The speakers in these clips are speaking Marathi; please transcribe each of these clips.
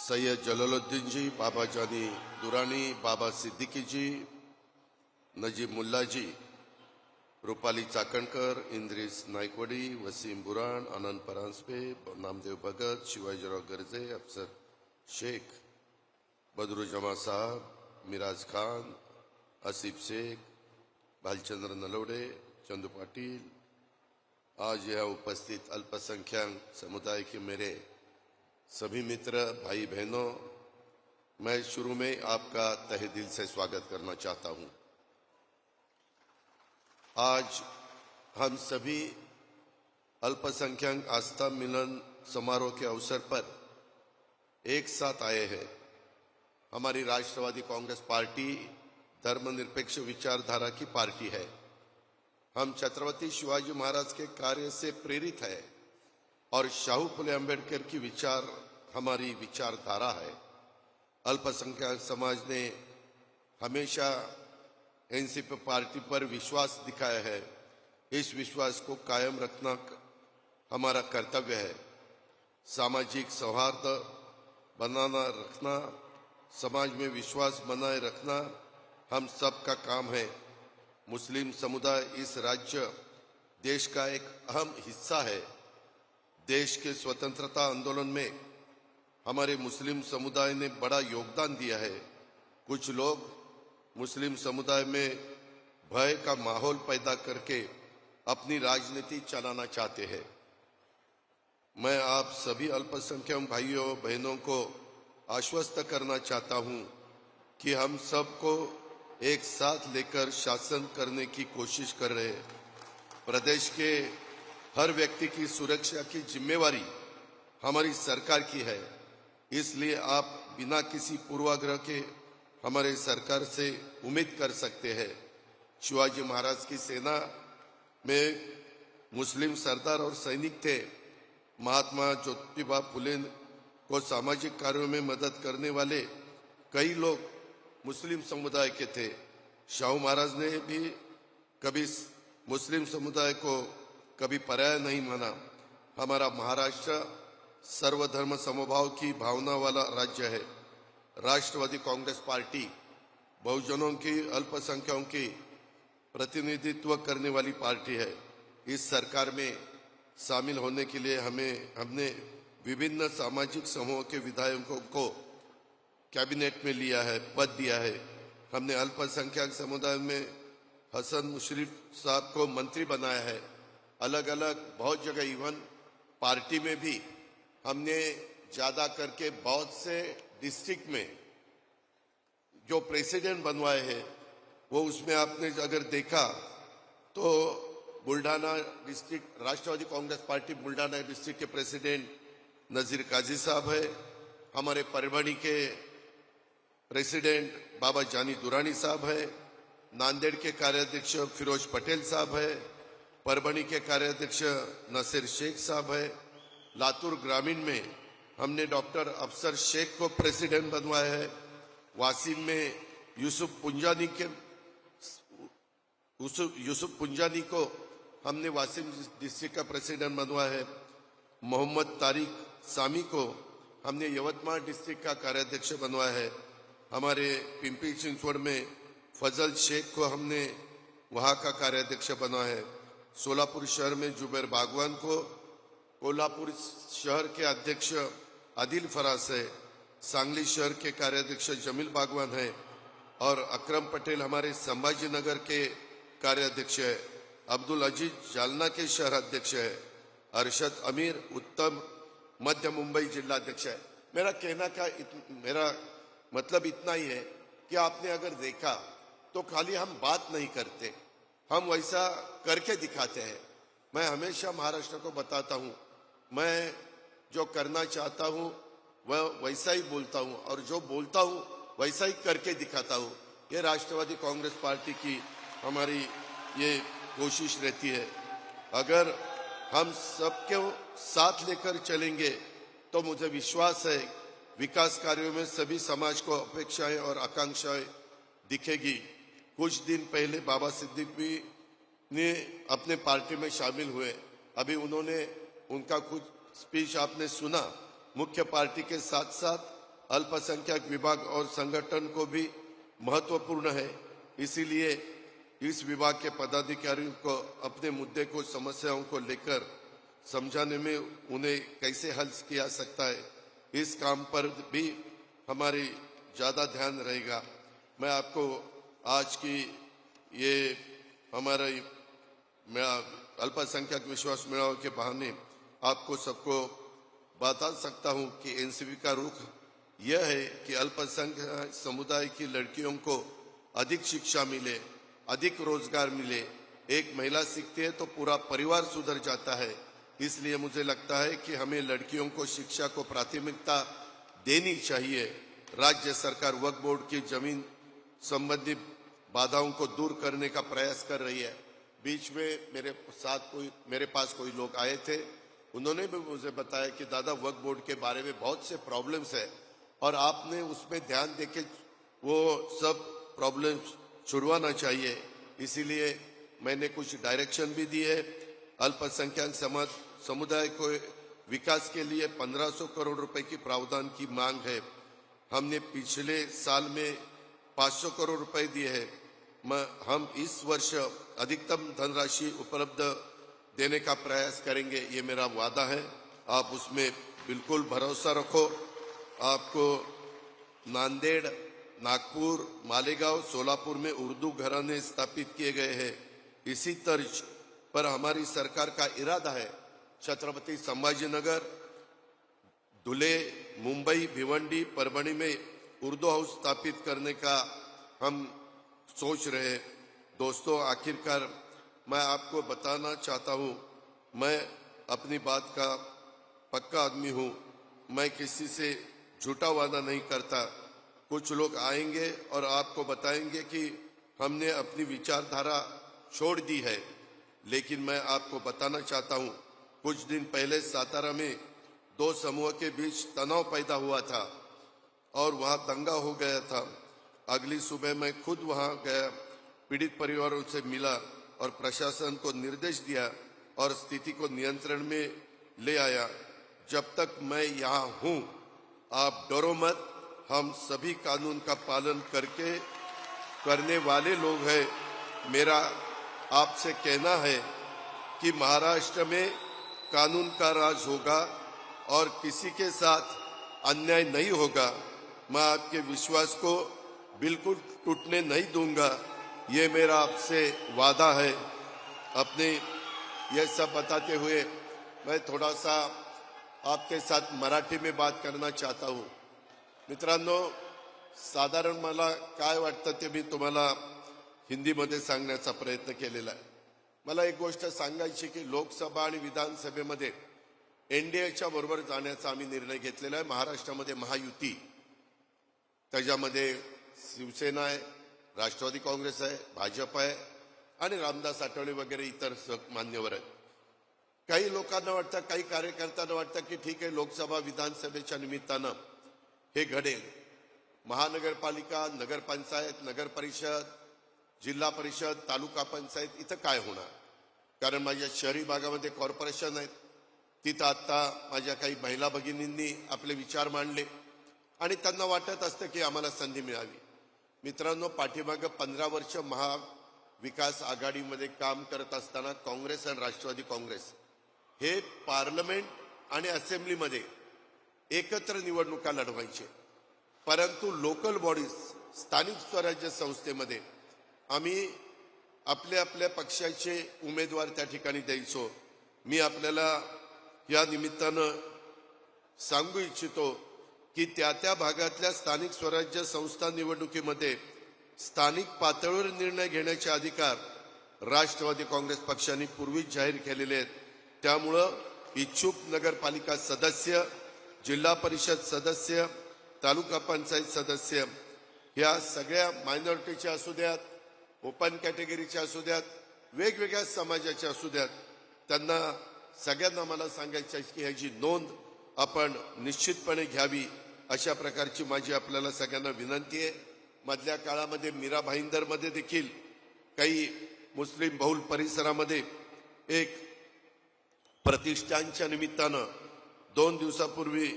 सैयद जलालुद्दीन जी, बाबा जानी दुरानी, बाबा सिद्दीकी जी, नजीब मुल्ला जी, रूपाली चाकणकर, इंद्रिस नायकवडी, वसीम बुराण, आनंद परांजपे, नामदेव भगत, शिवाजीराव गर्जे, अफसर शेख, बदरू जमा साहब, मिराज खान, आसिफ शेख, भालचंद्र नलवडे, चंदू पाटिल, आज यहाँ उपस्थित अल्पसंख्यक समुदाय के मेरे सभी मित्र, भाई बहनों, मैं शुरू में आपका तहे दिल से स्वागत करना चाहता हूं। आज हम सभी अल्पसंख्यक आस्था मिलन समारोह के अवसर पर एक साथ आए हैं। हमारी राष्ट्रवादी कांग्रेस पार्टी धर्मनिरपेक्ष विचारधारा की पार्टी है। हम छत्रपति शिवाजी महाराज के कार्य से प्रेरित है और शाहू फुले अंबेडकर की विचार हमारी विचारधारा है। अल्पसंख्यक समाज ने हमेशा एनसीपी पार्टी पर विश्वास दिखाया है। इस विश्वास को कायम रखना हमारा कर्तव्य है। सामाजिक सौहार्द बनाना रखना, समाज में विश्वास बनाए रखना हम सबका काम है। मुस्लिम समुदाय इस राज्य देश का एक अहम हिस्सा है। देश के स्वतंत्रता आंदोलन में हमारे मुस्लिम समुदाय ने बड़ा योगदान दिया है। कुछ लोग मुस्लिम समुदाय में भय का माहौल पैदा करके अपनी राजनीति चलाना चाहते हैं। मैं आप सभी अल्पसंख्यक भाइयों बहनों को आश्वस्त करना चाहता हूं कि हम सबको एक साथ लेकर शासन करने की कोशिश कर रहे हैं। प्रदेश के हर व्यक्ति की सुरक्षा की जिम्मेवारी हमारी सरकार की है। इसलिए आप बिना किसी पूर्वाग्रह के हमारे सरकार से उम्मीद कर सकते हैं। शिवाजी महाराज की सेना में मुस्लिम सरदार और सैनिक थे। महात्मा ज्योतिबा फुले को सामाजिक कार्यों में मदद करने वाले कई लोग मुस्लिम समुदाय के थे। शाहू महाराज ने भी कभी मुस्लिम समुदाय को कभी पराया नहीं माना। हमारा महाराष्ट्र सर्वधर्म समभाव की भावना वाला राज्य है। राष्ट्रवादी कांग्रेस पार्टी बहुजनों की, अल्पसंख्यकों की प्रतिनिधित्व करने वाली पार्टी है। इस सरकार में शामिल होने के लिए हमने विभिन्न सामाजिक समूहों के विधायकों को कैबिनेट में लिया है, पद दिया है। हमने अल्पसंख्यक समुदाय में हसन मुशर्रफ साहब को मंत्री बनाया है। अलग अलग बहुत जगह, इवन पार्टी में भी हमने ज्यादा करके बहुत से डिस्ट्रिक्ट में जो प्रेसिडेंट बनवाए हैं, वो उसमें आपने अगर देखा तो बुल्ढाना डिस्ट्रिक्ट, राष्ट्रवादी कांग्रेस पार्टी बुल्ढाना डिस्ट्रिक्ट के प्रेसिडेंट नजीर काजी साहब है। हमारे परभणी के प्रेसिडेंट बाबा जानी दुरानी साहब है। नांदेड़ के कार्याध्यक्ष फिरोज पटेल साहब है। परभणी के कार्याध्यक्ष नसीर शेख साहब है। लातूर ग्रामीण में हमने डॉक्टर अफसर शेख को प्रेसिडेंट बनवाया है। वासिम में यूसुफ पुंजानी को हमने वासिम डिस्ट्रिक्ट का प्रेसिडेंट बनवाया है। मोहम्मद तारिक सामी को हमने यवतमाल डिस्ट्रिक्ट का कार्याध्यक्ष बनवाया है। हमारे पिंपरी चिंचवड़ में फजल शेख को हमने वहां का कार्याध्यक्ष बनाया है। सोलापुर शहर में जुबैर बागवान को, कोल्हापुर शहर के अध्यक्ष आदिल फराज है। सांगली शहर के कार्याध्यक्ष जमील बागवान है और अकरम पटेल हमारे संभाजी नगर के कार्याध्यक्ष है। अब्दुल अजीज जालना के शहर अध्यक्ष है। अरशद अमीर उत्तम मध्य मुंबई जिला अध्यक्ष है। मेरा मतलब इतना ही है कि आपने अगर देखा तो खाली हम बात नहीं करते, हम वैसा करके दिखाते हैं। मैं हमेशा महाराष्ट्र को बताता हूं, मैं जो करना चाहता हूं वह वैसा ही बोलता हूं और जो बोलता हूं वैसा ही करके दिखाता हूं। ये राष्ट्रवादी कांग्रेस पार्टी की हमारी ये कोशिश रहती है। अगर हम सबके साथ लेकर चलेंगे तो मुझे विश्वास है विकास कार्यों में सभी समाज को अपेक्षाएं और आकांक्षाएं दिखेगी। कुछ दिन पहले बाबा सिद्दीकी ने अपने पार्टी में शामिल हुए। अभी उन्होंने उनका कुछ स्पीच आपने सुना। मुख्य पार्टी के साथ साथ अल्पसंख्यक विभाग और संगठन को भी महत्वपूर्ण है। इसीलिए इस विभाग के पदाधिकारियों को अपने मुद्दे को, समस्याओं को लेकर समझाने में उन्हें कैसे हल किया सकता है, इस काम पर भी हमारी ज़्यादा ध्यान रहेगा। मैं आपको आज की ये हमारे अल्पसंख्यक विश्वास मेळावे के बहाने आपको सबको बता सकता हूं कि एनसीपी का रुख यह है कि अल्पसंख्यक समुदाय की लड़कियों को अधिक शिक्षा मिले, अधिक रोजगार मिले। एक महिला सीखती है तो पूरा परिवार सुधर जाता है। इसलिए मुझे लगता है कि हमें लड़कियों को शिक्षा को प्राथमिकता देनी चाहिए। राज्य सरकार वक्फ बोर्ड की जमीन संबंधी बाधाओं को दूर करने का प्रयास कर रही है। बीच में मेरे पास कोई लोग आए थे, उन्होंने भी मुझे बताया कि दादा वक्फ बोर्ड के बारे में बहुत से प्रॉब्लम्स है और आपने उसमें ध्यान देके वो सब प्रॉब्लम्स छुड़वाना चाहिए। इसीलिए मैंने कुछ डायरेक्शन भी दिए। अल्पसंख्यक समुदाय को विकास के लिए 1500 करोड़ रुपए की प्रावधान की मांग है। हमने पिछले साल में 500 करोड़ रुपए दिए हैं। हम इस वर्ष अधिकतम धनराशि उपलब्ध देने का प्रयास करेंगे, ये मेरा वादा है। आप उसमें बिल्कुल भरोसा रखो। आपको नांदेड़, नागपुर, मालेगांव, सोलापुर में उर्दू घराने स्थापित किए गए हैं। इसी तर्ज पर हमारी सरकार का इरादा है छत्रपति संभाजीनगर, धुले, मुंबई, भिवंडी, परभणी में उर्दू हाउस स्थापित करने का हम सोच रहे हैं। दोस्तों, आखिरकार मैं आपको बताना चाहता हूं, मैं अपनी बात का पक्का आदमी हूं। मैं किसी से झूठा वादा नहीं करता। कुछ लोग आएंगे और आपको बताएंगे कि हमने अपनी विचारधारा छोड़ दी है, लेकिन मैं आपको बताना चाहता हूं, कुछ दिन पहले सातारा में दो समूह के बीच तनाव पैदा हुआ था और वहां दंगा हो गया था। अगली सुबह मैं खुद वहां गया, पीड़ित परिवारों से मिला और प्रशासन को निर्देश दिया और स्थिति को नियंत्रण में ले आया। जब तक मैं यहाँ हूँ, आप डरो मत। हम सभी कानून का पालन करने वाले लोग हैं। मेरा आपसे कहना है कि महाराष्ट्र में कानून का राज होगा और किसी के साथ अन्याय नहीं होगा। मैं आपके विश्वास को बिल्कुल टूटने नहीं दूंगा, ये मेरा आपसे वादा है। अपने ये सब बताते हुए मैं थोड़ा सा आपके साथ मराठी में बात करना चाहता हूँ। मित्रांनो, साधारण मला काय वाटतं ते मी तुम्हाला हिंदीमध्ये सांगण्याचा प्रयत्न केलेला आहे। मला एक गोष्ट सांगायची की लोकसभा आणि विधानसभेमध्ये एनडीएच्या बरोबर जाण्याचा आम्ही निर्णय घेतलेला आहे। महाराष्ट्रामध्ये महायुती, त्याच्यामध्ये शिवसेना आहे, राष्ट्रवादी काँग्रेस आहे, भाजप आहे आणि रामदास आठवले वगैरे इतर मान्यवर आहेत। काही लोकांना वाटतं, काही कार्यकर्त्यांना वाटतं की ठीक आहे, लोकसभा विधानसभेच्या निमित्तानं हे घडेल। महानगरपालिका, नगरपंचायत, नगर परिषद, जिल्हा परिषद, तालुका पंचायत इथं काय होणार? कारण माझ्या शहरी भागामध्ये कॉर्पोरेशन आहेत, तिथं आता माझ्या काही महिला भगिनींनी आपले विचार मांडले आणि त्यांना वाटत असतं की आम्हाला संधी मिळावी। मित्रांनो, पाठीमागे 15 वर्ष महाविकास आघाडीमध्ये काम करत असताना काँग्रेस आणि राष्ट्रवादी काँग्रेस हे पार्लमेंट आणि असेंब्लीमध्ये एकत्र निवडणुका लढवायचे, परंतु लोकल बॉडीज, स्थानिक स्वराज्य संस्थेमध्ये आम्ही आपल्या आपल्या पक्षाचे उमेदवार त्या ठिकाणी द्यायचो। मी आपल्याला या निमित्तानं सांगू इच्छितो की त्या भागातल्या स्थानिक स्वराज्य संस्था निवडणुकीमध्ये स्थानिक पातळीवर निर्णय घेण्याचे अधिकार राष्ट्रवादी काँग्रेस पक्षाने पूर्वीच जाहीर केलेले आहेत। त्यामुळं इच्छुक नगरपालिका सदस्य, जिल्हा परिषद सदस्य, तालुका पंचायत सदस्य या सगळ्या मायनॉरिटीचे असू द्यात, ओपन कॅटेगरीचे असू द्यात, वेगवेगळ्या समाजाचे असू द्यात, त्यांना सगळ्यांना मला सांगायचं आहे की ह्याची नोंद आपण निश्चितपणे घ्यावी, अशा प्रकारची माझी आपल्याला सगळ्यांना विनंती आहे। मधल्या काळामध्ये मीरा भाईंदरमध्ये देखील काही मुस्लिम बहुल परिसरामध्ये एक प्रतिष्ठानच्या निमित्तानं 2 दिवसापूर्वी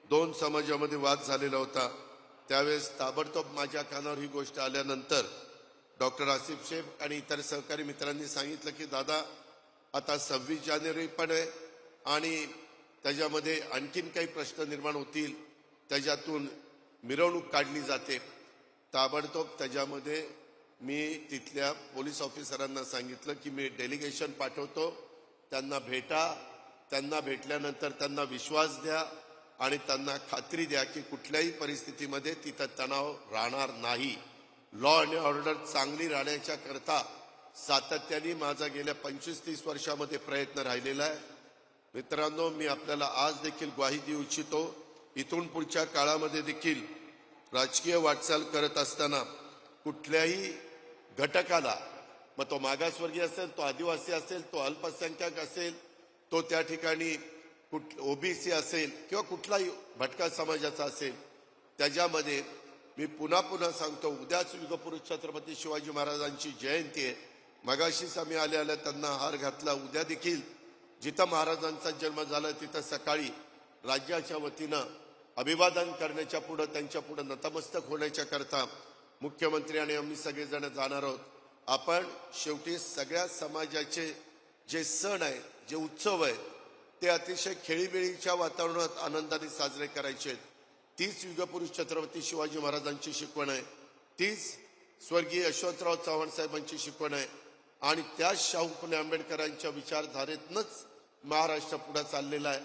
दोन समाजामध्ये वाद झालेला होता। त्यावेळेस ताबडतोब माझ्या कानावर ही गोष्ट आल्यानंतर डॉक्टर आसिफ शेख आणि इतर सहकारी मित्रांनी सांगितलं की दादा आता 26 जानेवारी पण आहे आणि त्याच्यामध्ये आणखीन काही प्रश्न निर्माण होतील, त्याच्यातून मिरवणूक काढली जाते। ताबडतोब त्याच्यामध्ये मी तिथल्या पोलीस ऑफिसरांना सांगितलं की मी डेलिगेशन पाठवतो, त्यांना भेटा, त्यांना भेटल्यानंतर त्यांना विश्वास द्या आणि त्यांना खात्री द्या की कुठल्याही परिस्थितीमध्ये तिथं तणाव राहणार नाही। लॉ अँड ऑर्डर चांगली राहण्याच्या करता सातत्याने माझा गेल्या 25-30 वर्षामध्ये प्रयत्न राहिलेला आहे। मित्रांनो, मी आपल्याला आज देखील ग्वाही देऊ इच्छितो, इथून पुढच्या काळामध्ये देखील राजकीय वाटचाल करत असताना कुठल्याही घटकाला, मग तो मागासवर्गीय असेल, तो आदिवासी असेल, तो अल्पसंख्याक असेल, तो त्या ठिकाणी ओबीसी असेल किंवा कुठलाही भटका समाजाचा असेल, त्याच्यामध्ये मी पुन्हा पुन्हा सांगतो, उद्याच युगपुरुष छत्रपती शिवाजी महाराजांची जयंती आहे। मगाशीच आम्ही आल्या त्यांना हार घातला। उद्या देखील जिथं महाराजांचा जन्म झाला तिथं सकाळी राज्याच्या वतीनं अभिवादन करण्याच्या पुढे, त्यांच्या पुढे नतमस्तक होण्याच्या करता मुख्यमंत्री आणि आम्ही सगळेजण जाणार आहोत। आपण शेवटी सगळ्या समाजाचे जे सण आहेत, जे उत्सव आहेत, ते अतिशय खेळीमेळीच्या वातावरणात आनंदाने साजरे करायचे आहेत। तीच युगपुरुष छत्रपती शिवाजी महाराजांची शिकवण आहे, तीच स्वर्गीय यशवंतराव चव्हाण साहेबांची शिकवण आहे आणि त्याच शाहू फुले आंबेडकरांच्या विचारधारेतनंच महाराष्ट्र पुढे चाललेला आहे।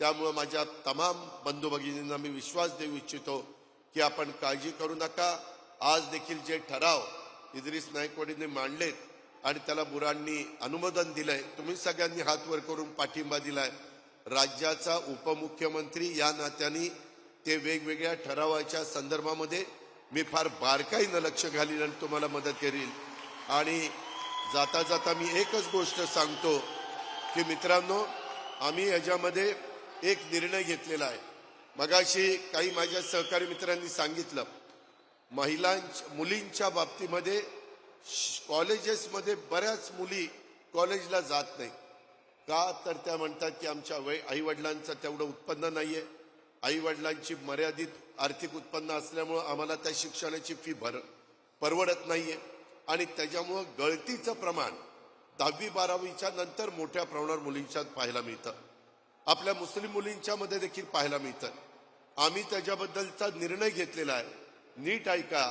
त्यामुळे माझ्या तमाम बंधू भगिनींना मी विश्वास देऊ इच्छितो की आपण काळजी करू नका। आज देखील जे ठराव इद्रिस नायकवडींनी मांडलेत आणि त्याला बुरांनी अनुमोदन दिलंय, तुम्ही सगळ्यांनी हात वर करून पाठिंबा दिलाय। राज्याचा उपमुख्यमंत्री या नात्याने ते वेगवेगळ्या ठरावाच्या संदर्भामध्ये मी फार बारकाईनं लक्ष घालीन आणि तुम्हाला मदत करील। आणि जाता जाता मी एकच गोष्ट सांगतो की मित्रांनो, आम्ही याच्यामध्ये एक निर्णय घेतलेला आहे। मगाशी काही माझ्या सहकारी मित्रांनी सांगितलं, मुलींच्या बाबतीमध्ये कॉलेजेसमध्ये बऱ्याच मुली कॉलेजला जात नाही का, तर त्या म्हणतात की आमच्या आई वडिलांचं तेवढं उत्पन्न नाहीये, आई वडिलांची मर्यादित आर्थिक उत्पन्न असल्यामुळं आम्हाला त्या शिक्षणाची फी परवडत नाहीये आणि त्याच्यामुळं गळतीचं प्रमाण 10वी-12वीच्या नंतर मोठ्या प्रमाणावर मुलींच्यात पाहायला मिळतं। आपल्या मुस्लिम मुलींच्या मध्ये देखील पाहायला मिळतं। आम्ही त्याच्याबद्दलचा निर्णय घेतलेला आहे, नीट ऐका।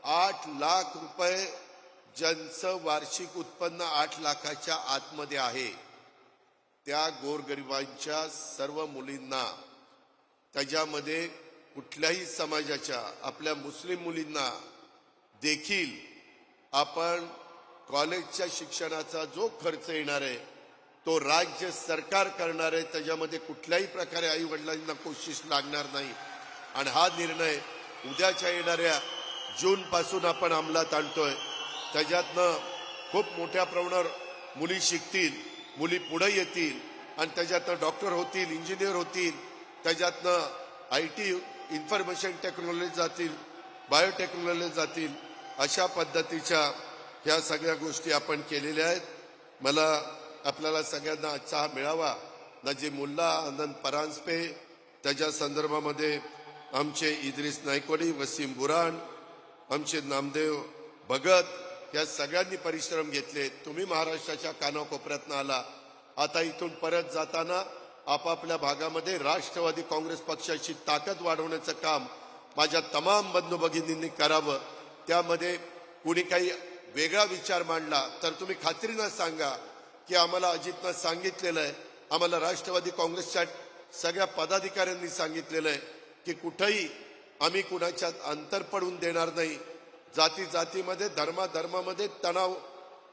8 लाख रुपये ज्यांचं वार्षिक उत्पन्न 8 लाखाच्या आतमध्ये आहे, त्या गोरगरिबांच्या सर्व मुलींना, त्याच्यामध्ये कुठल्याही समाजाच्या आपल्या मुस्लिम मुलींना देखील आपण कॉलेजच्या शिक्षणाचा जो खर्च येणार आहे तो राज्य सरकार करणार आहे। त्याच्यामध्ये कुठल्याही प्रकारे आई वडिलांना कोशिश लागणार नाही आणि हा निर्णय उद्याच्या येणाऱ्या जून पासून आपण अंमलात आणतोय। त्याच्यातनं खूप मोठ्या प्रमाणावर मुली शिकतील, मुली पुढे येतील आणि त्याच्यातनं डॉक्टर होतील, इंजिनियर होतील, त्याच्यातनं IT इन्फॉर्मेशन टेक्नॉलॉजी जातील, बायोटेक्नॉलॉजी जातील। अशा पद्धतीच्या ह्या सगळ्या गोष्टी आपण केलेल्या आहेत। मला आपल्याला सगळ्यांना आजचा हा मेळावा नजीब मुल्ला, आनंद परांजपे, त्याच्या संदर्भामध्ये आमचे इद्रिस नायकवडी, वसीम बुराण, आमचे नामदेव भगत, या सगळ्यांनी परिश्रम घेतले। तुम्ही महाराष्ट्राच्या कानाकोपऱ्यातनं आला। आता इथून परत जाताना आपापल्या भागामध्ये राष्ट्रवादी काँग्रेस पक्षाची ताकद वाढवण्याचं काम माझ्या तमाम बंधू भगिनींनी करावं। त्यामध्ये कुणी काही वेगळा विचार मांडला तर तुम्ही खात्रीनं सांगा की आम्हाला अजितनं सांगितलेलं आहे, आम्हाला राष्ट्रवादी काँग्रेसच्या सगळ्या पदाधिकाऱ्यांनी सांगितलेलं आहे की कुठेही आम्ही कुणाच्यात अंतर पडून देणार नाही। जाती जातीमध्ये, धर्माधर्मामध्ये तणाव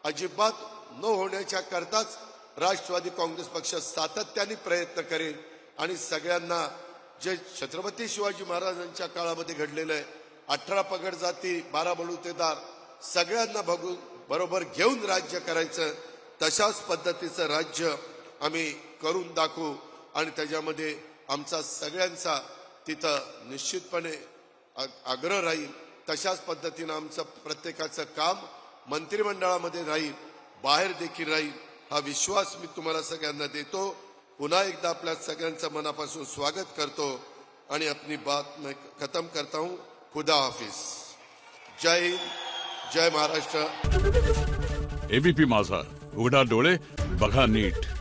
अजिबात न होण्याच्या करताच राष्ट्रवादी काँग्रेस पक्ष सातत्याने प्रयत्न करेल आणि सगळ्यांना जे छत्रपती शिवाजी महाराजांच्या काळामध्ये घडलेलं आहे, 18 पगड जाती, 12 बलुतेदार, सगळ्यांना बरोबर घेऊन राज्य करायचं, तशाच पद्धतीचं राज्य आम्ही करून दाखवू आणि त्याच्यामध्ये आमचा सगळ्यांचा तिथं निश्चितपणे आग्रह राहील। तशाच पद्धतीनं आमचं प्रत्येकाचं काम मंत्रिमंडळामध्ये राहील, बाहेर देखील राहील, हा विश्वास मी तुम्हाला सगळ्यांना देतो। पुन्हा एकदा आपल्या सगळ्यांचं मनापासून स्वागत करतो आणि अपनी बात मैं खत्म करता हूं. खुदा हाफिज. जय हिंद, जय महाराष्ट्र. एबीपी माझा, उघडा डोळे बघा नीट.